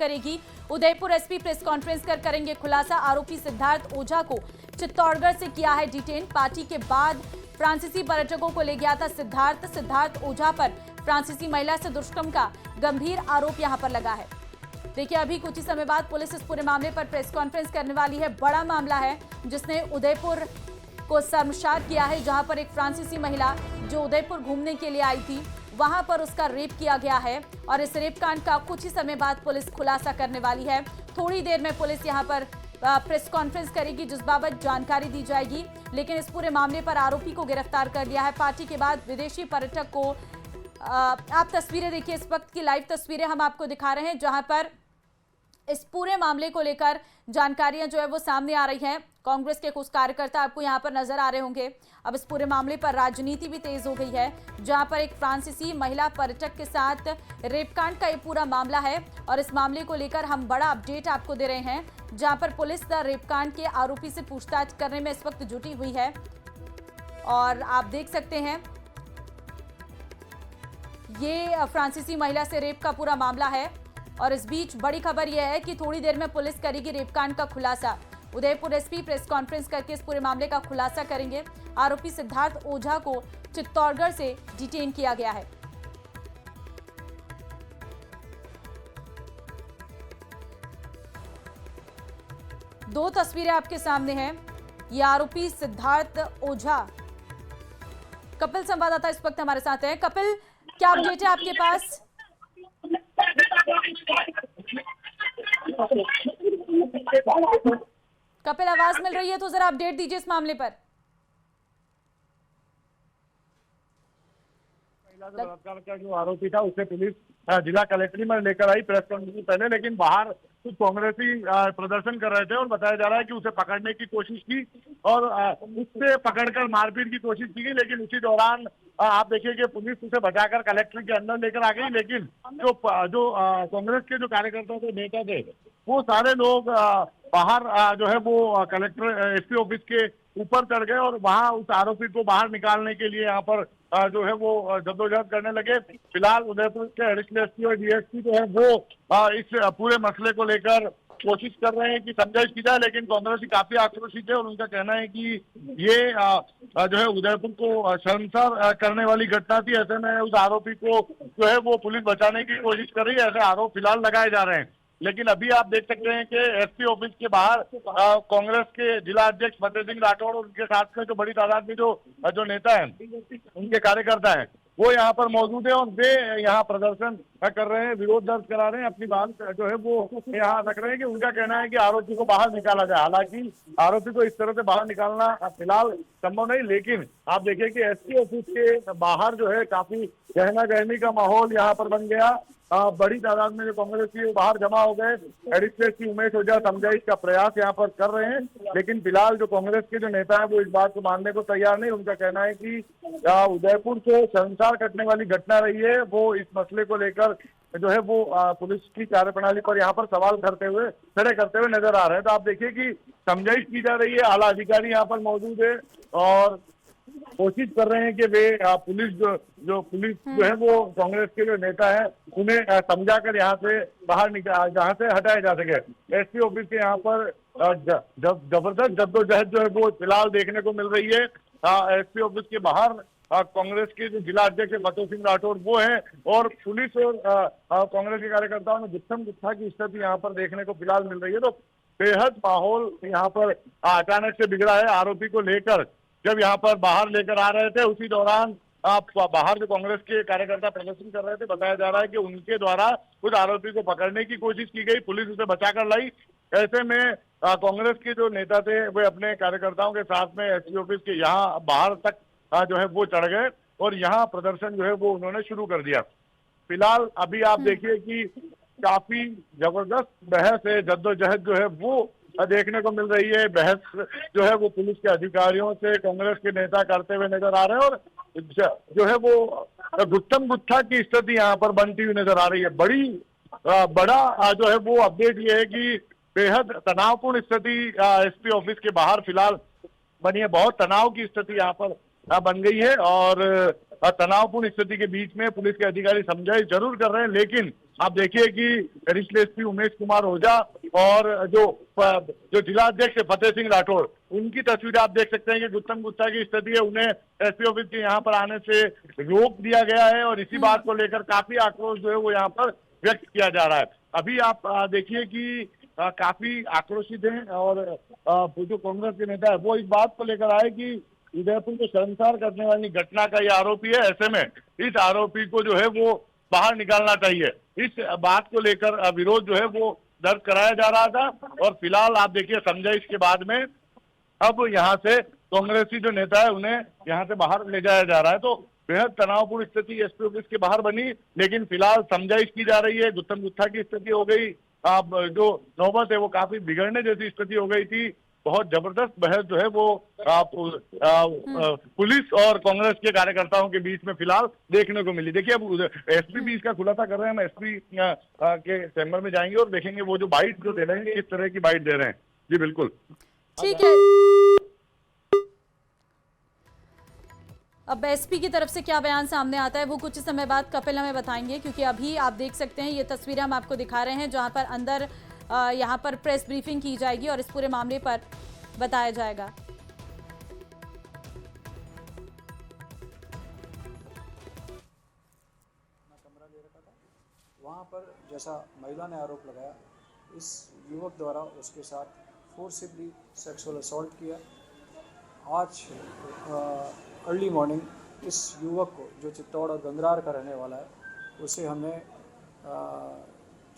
करेगी। Udaipur SP press conference कर करेंगे खुलासा। आरोपी सिद्धार्थ ओझा को चित्तौड़गढ़ से किया है डिटेन। पार्टी के बाद फ्रांसीसी पर्यटकों को ले गया था सिद्धार्थ ओझा पर फ्रांसीसी महिला से दुष्कर्म का गंभीर आरोप यहां पर लगा है। देखिए, अभी कुछ ही समय बाद पुलिस इस पूरे मामले पर प्रेस कॉन्फ्रेंस करने वाली है। बड़ा मामला है जिसने उदयपुर को शर्मसार किया है, जहां पर एक फ्रांसीसी महिला जो उदयपुर घूमने के लिए आई थी, वहां पर उसका रेप किया गया है और इस रेप कांड का कुछ ही समय बाद पुलिस खुलासा करने वाली है। थोड़ी देर में पुलिस यहां पर प्रेस कॉन्फ्रेंस करेगी जिस बाबत जानकारी दी जाएगी। लेकिन इस पूरे मामले पर आरोपी को गिरफ्तार कर लिया है। पार्टी के बाद विदेशी पर्यटक को आप तस्वीरें देखिए, इस वक्त की लाइव तस्वीरें हम आपको दिखा रहे हैं, जहां पर इस पूरे मामले को लेकर जानकारियां जो है वो सामने आ रही हैं। कांग्रेस के कुछ कार्यकर्ता आपको यहां पर नजर आ रहे होंगे। अब इस पूरे मामले पर राजनीति भी तेज हो गई है, जहां पर एक फ्रांसीसी महिला पर्यटक के साथ रेपकांड का ये पूरा मामला है और इस मामले को लेकर हम बड़ा अपडेट आपको दे रहे हैं, जहां पर पुलिस रेपकांड के आरोपी से पूछताछ करने में इस वक्त जुटी हुई है। और आप देख सकते हैं ये फ्रांसीसी महिला से रेप का पूरा मामला है। और इस बीच बड़ी खबर यह है कि थोड़ी देर में पुलिस करेगी रेपकांड का खुलासा। उदयपुर एसपी प्रेस कॉन्फ्रेंस करके इस पूरे मामले का खुलासा करेंगे। आरोपी सिद्धार्थ ओझा को चित्तौड़गढ़ से डिटेन किया गया है। दो तस्वीरें आपके सामने हैं। ये आरोपी सिद्धार्थ ओझा। कपिल संवाददाता इस वक्त हमारे साथ हैं। कपिल, क्या अपडेट है आपके पास? कपिल, आवाज मिल रही है तो जरा अपडेट दीजिए इस मामले पर। बलात्कार का जो आरोपी था उसे पुलिस जिला कलेक्ट्रेट में लेकर आई प्रेस कॉन्फ्रेंस से पहले, लेकिन बाहर कुछ कांग्रेसी प्रदर्शन कर रहे थे और बताया जा रहा है कि उसे पकड़ने की कोशिश की और उससे पकड़कर मारपीट की कोशिश की गई। लेकिन उसी दौरान आप देखिए कि पुलिस उसे बचाकर कलेक्ट्रेट के अंदर लेकर आ गई। लेकिन जो कांग्रेस के जो कार्यकर्ता थे, नेता थे, वो सारे लोग बाहर जो है वो कलेक्टर एसपी ऑफिस के ऊपर चढ़ गए और वहां उस आरोपी को बाहर निकालने के लिए यहाँ पर जो है वो जद्दोजहद करने लगे। फिलहाल उदयपुर के एडिशनल एसपी और डीएसपी जो है वो इस पूरे मसले को लेकर कोशिश कर रहे हैं कि समझाइश की जाए, लेकिन कांग्रेसी काफी आक्रोशित है और उनका कहना है कि ये जो है उदयपुर को शर्मसार करने वाली घटना थी। ऐसे में उस आरोपी को जो है वो पुलिस बचाने की कोशिश कर रही है। ऐसे आरोप फिलहाल लगाए जा रहे हैं। लेकिन अभी आप देख सकते हैं कि एसपी ऑफिस के बाहर कांग्रेस के जिला अध्यक्ष फतेह सिंह राठौड़ और उनके साथ में जो बड़ी तादाद में जो नेता हैं, उनके कार्यकर्ता हैं, वो यहाँ पर मौजूद है और वे यहाँ प्रदर्शन कर रहे हैं, विरोध दर्ज करा रहे हैं, अपनी बात जो है वो यहाँ रख रहे हैं कि उनका कहना है कि आरोपी को बाहर निकाला जाए। हालांकि आरोपी को इस तरह से बाहर निकालना फिलहाल संभव नहीं, लेकिन आप देखिए कि एसपी ऑफिस के बाहर जो है काफी गहमा गहमी का माहौल यहाँ पर बन गया। बड़ी तादाद में जो कांग्रेस की बाहर जमा हो गए। एडिशनल की उमेश ओझा समझाइश का प्रयास यहाँ पर कर रहे हैं, लेकिन फिलहाल जो कांग्रेस के जो नेता है वो इस बात को मानने को तैयार नहीं। उनका कहना है कि उदयपुर से शर्मसार करने वाली घटना रही है। वो इस मसले को लेकर जो है वो पुलिस की कार्यप्रणाली पर यहाँ पर सवाल खड़े करते हुए नजर आ रहे हैं। तो आप देखिए कि समझाइश की जा रही है, आला अधिकारी यहाँ पर मौजूद है और कोशिश कर रहे हैं कि वे पुलिस जो है वो कांग्रेस के जो नेता है उन्हें समझाकर यहाँ से बाहर जहाँ से हटाया जा सके। एसपी ऑफिस के यहाँ पर जबरदस्त जद्दोजहद जो है वो फिलहाल देखने को मिल रही है। एसपी ऑफिस के बाहर कांग्रेस के जो जिला अध्यक्ष फतेह सिंह राठौड़ वो है और पुलिस और कांग्रेस के कार्यकर्ताओं में गुत्थम गुत्था की स्थिति यहाँ पर देखने को फिलहाल मिल रही है। तो बेहद माहौल यहाँ पर अचानक से बिगड़ा है। आरोपी को लेकर जब यहाँ पर बाहर लेकर आ रहे थे, उसी दौरान बाहर जो कांग्रेस के कार्यकर्ता प्रदर्शन कर रहे थे, बताया जा रहा है कि उनके द्वारा उस आरोपी को पकड़ने की कोशिश की गई, पुलिस उसे बचाकर लाई। ऐसे में कांग्रेस के जो नेता थे वे अपने कार्यकर्ताओं के साथ में एसपी ऑफिस के यहाँ बाहर तक जो है वो चढ़ गए और यहाँ प्रदर्शन जो है वो उन्होंने शुरू कर दिया। फिलहाल अभी आप देखिए कि काफी जबरदस्त बहस है, जद्दोजहद जो है वो देखने को मिल रही है। बहस जो है वो पुलिस के अधिकारियों से कांग्रेस के नेता करते हुए नजर आ रहे हैं और जो है वो गुत्थम गुत्था की स्थिति यहाँ पर बनती हुई नजर आ रही है। बड़ा जो है वो अपडेट ये है कि बेहद तनावपूर्ण स्थिति एसपी ऑफिस के बाहर फिलहाल बनी है। बहुत तनाव की स्थिति यहाँ पर बन गई है और तनावपूर्ण स्थिति के बीच में पुलिस के अधिकारी समझाइश जरूर कर रहे हैं, लेकिन आप देखिए कि एडिशनल एसपी उमेश कुमार ओझा और जो जिलाध्यक्ष फतेह सिंह राठौर, उनकी तस्वीरें आप देख सकते हैं कि गौतम गुप्ता की स्थिति है, उन्हें एसपी ऑफिस के यहाँ पर आने से रोक दिया गया है और इसी बात को लेकर काफी आक्रोश जो है वो यहाँ पर व्यक्त किया जा रहा है। अभी आप देखिए कि काफी आक्रोशित हैं और जो कांग्रेस के नेता है वो इस बात को लेकर आए कि उदयपुर को शर्मसार करने वाली घटना का ये आरोपी है, ऐसे में इस आरोपी को जो है वो बाहर निकालना चाहिए। इस बात को लेकर विरोध जो है वो दर्ज कराया जा रहा था और फिलहाल आप देखिए समझाइश के बाद में अब यहाँ से कांग्रेसी जो नेता है उन्हें यहाँ से बाहर ले जाया जा रहा है। तो बेहद तनावपूर्ण स्थिति एसपी ऑफिस के बाहर बनी, लेकिन फिलहाल समझाइश की जा रही है। गौतम गुप्ता की स्थिति हो गई, अब जो नौबत है वो काफी बिगड़ने जैसी स्थिति हो गई थी। बहुत जबरदस्त बहस जो है वो पुलिस और कांग्रेस के कार्यकर्ताओं के बीच में फिलहाल देखने को मिली। देखिए अब एसपी भी इसका खुलासा कर रहे हैं, हम एसपी के चैम्बर में जाएंगे और देखेंगे वो जो बाइट जो दे रहे हैं किस तरह की बाइट दे रहे हैं। जी बिल्कुल, ठीक है। अब एसपी की तरफ से क्या बयान सामने आता है वो कुछ समय बाद कपिल हमें बताएंगे, क्योंकि अभी आप देख सकते हैं ये तस्वीरें हम आपको दिखा रहे हैं जहां पर अंदर यहाँ पर प्रेस ब्रीफिंग की जाएगी और इस पूरे मामले पर बताया जाएगा। कमरा ले रखा था वहाँ पर, जैसा महिला ने आरोप लगाया, इस युवक द्वारा उसके साथ फोर्सिबली सेक्सुअल असॉल्ट किया। आज अर्ली मॉर्निंग इस युवक को, जो चित्तौड़ और गंगरार का रहने वाला है, उसे हमने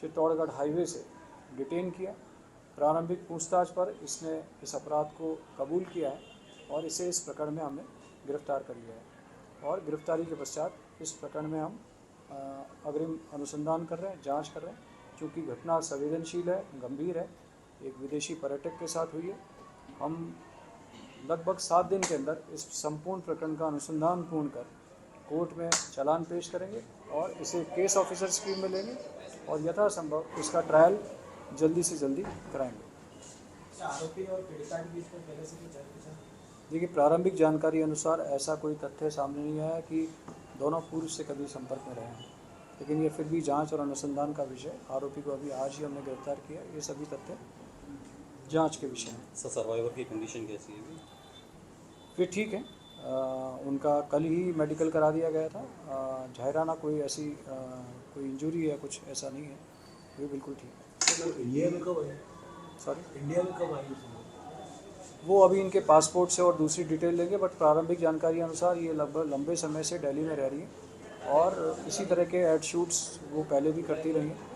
चित्तौड़गढ़ हाईवे से डिटेन किया। प्रारंभिक पूछताछ पर इसने इस अपराध को कबूल किया है और इसे इस प्रकरण में हमने गिरफ्तार कर लिया है और गिरफ्तारी के पश्चात इस प्रकरण में हम अग्रिम अनुसंधान कर रहे हैं, जांच कर रहे हैं। चूँकि घटना संवेदनशील है, गंभीर है, एक विदेशी पर्यटक के साथ हुई है, हम लगभग 7 दिन के अंदर इस संपूर्ण प्रकरण का अनुसंधान पूर्ण कर कोर्ट में चालान पेश करेंगे और इसे केस ऑफिसर स्क्रीन में लेंगे और यथासंभव इसका ट्रायल जल्दी से जल्दी कराएंगे। आरोपी और पीड़िता के बीच में पहले से कुछ है? देखिए, प्रारंभिक जानकारी अनुसार ऐसा कोई तथ्य सामने नहीं आया कि दोनों पूर्व से कभी संपर्क में रहे हैं, लेकिन ये फिर भी जांच और अनुसंधान का विषय। आरोपी को अभी आज ही हमने गिरफ्तार किया। ये सभी तथ्य जांच के विषय हैं। सर, सर्वाइवर की कंडीशन कैसी है? फिर ठीक है, उनका कल ही मेडिकल करा दिया गया था। जाहिराना कोई ऐसी कोई इंजरी या कुछ ऐसा नहीं है, ये बिल्कुल ठीक है। इंडिया में कब आए? सॉरी, इंडिया में कब आई? वो अभी इनके पासपोर्ट से और दूसरी डिटेल लेंगे, बट प्रारंभिक जानकारी अनुसार ये लगभग लंबे समय से दिल्ली में रह रही है और इसी तरह के एड शूट्स वो पहले भी करती रही हैं।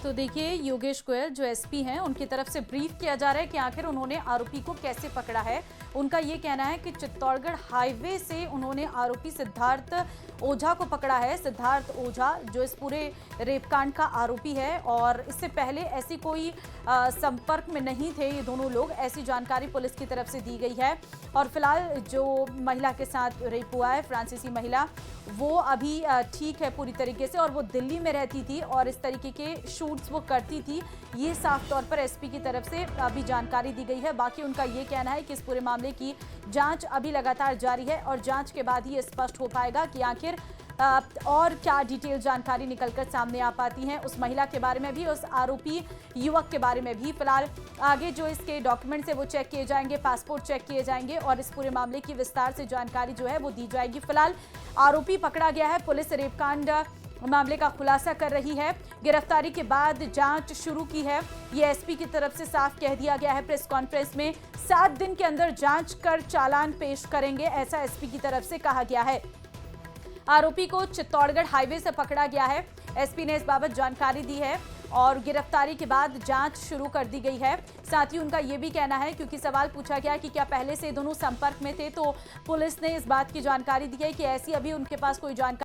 तो देखिए, योगेश गोयल जो एसपी हैं उनकी तरफ से ब्रीफ किया जा रहा है कि आखिर उन्होंने आरोपी को कैसे पकड़ा है। उनका ये कहना है कि चित्तौड़गढ़ हाईवे से उन्होंने आरोपी सिद्धार्थ ओझा को पकड़ा है। सिद्धार्थ ओझा जो इस पूरे रेपकांड का आरोपी है और इससे पहले ऐसी कोई संपर्क में नहीं थे ये दोनों लोग, ऐसी जानकारी पुलिस की तरफ से दी गई है। और फिलहाल जो महिला के साथ रेप हुआ है, फ्रांसीसी महिला, वो अभी ठीक है पूरी तरीके से और वो दिल्ली में रहती थी और इस तरीके के शूट्स वो करती थी। ये साफ तौर पर एसपी की तरफ से अभी जानकारी दी गई है। बाकी उनका ये कहना है कि इस पूरे मामले की जांच अभी लगातार जारी है और जांच के बाद ही ये स्पष्ट हो पाएगा कि आखिर और क्या डिटेल जानकारी निकलकर सामने आ पाती है उस महिला के बारे में भी, उस आरोपी युवक के बारे में भी। फिलहाल आगे जो इसके डॉक्यूमेंट्स है वो चेक किए जाएंगे, पासपोर्ट चेक किए जाएंगे और इस पूरे मामले की विस्तार से जानकारी जो है वो दी जाएगी। फिलहाल आरोपी पकड़ा गया है, पुलिस रेपकांड मामले का खुलासा कर रही है। गिरफ्तारी के बाद जांच शुरू की है, ये एसपी की तरफ से साफ कह दिया गया है प्रेस कॉन्फ्रेंस में। 7 दिन के अंदर जांच कर चालान पेश करेंगे, ऐसा एसपी की तरफ से कहा गया है। आरोपी को चित्तौड़गढ़ हाईवे से पकड़ा गया है, एसपी ने इस बाबत जानकारी दी है और गिरफ्तारी के बाद जांच शुरू कर दी गई है। साथ ही उनका ये भी कहना है, क्योंकि सवाल पूछा गया कि क्या पहले से दोनों संपर्क में थे, तो पुलिस ने इस बात की जानकारी दी है कि ऐसी अभी उनके पास कोई जानकारी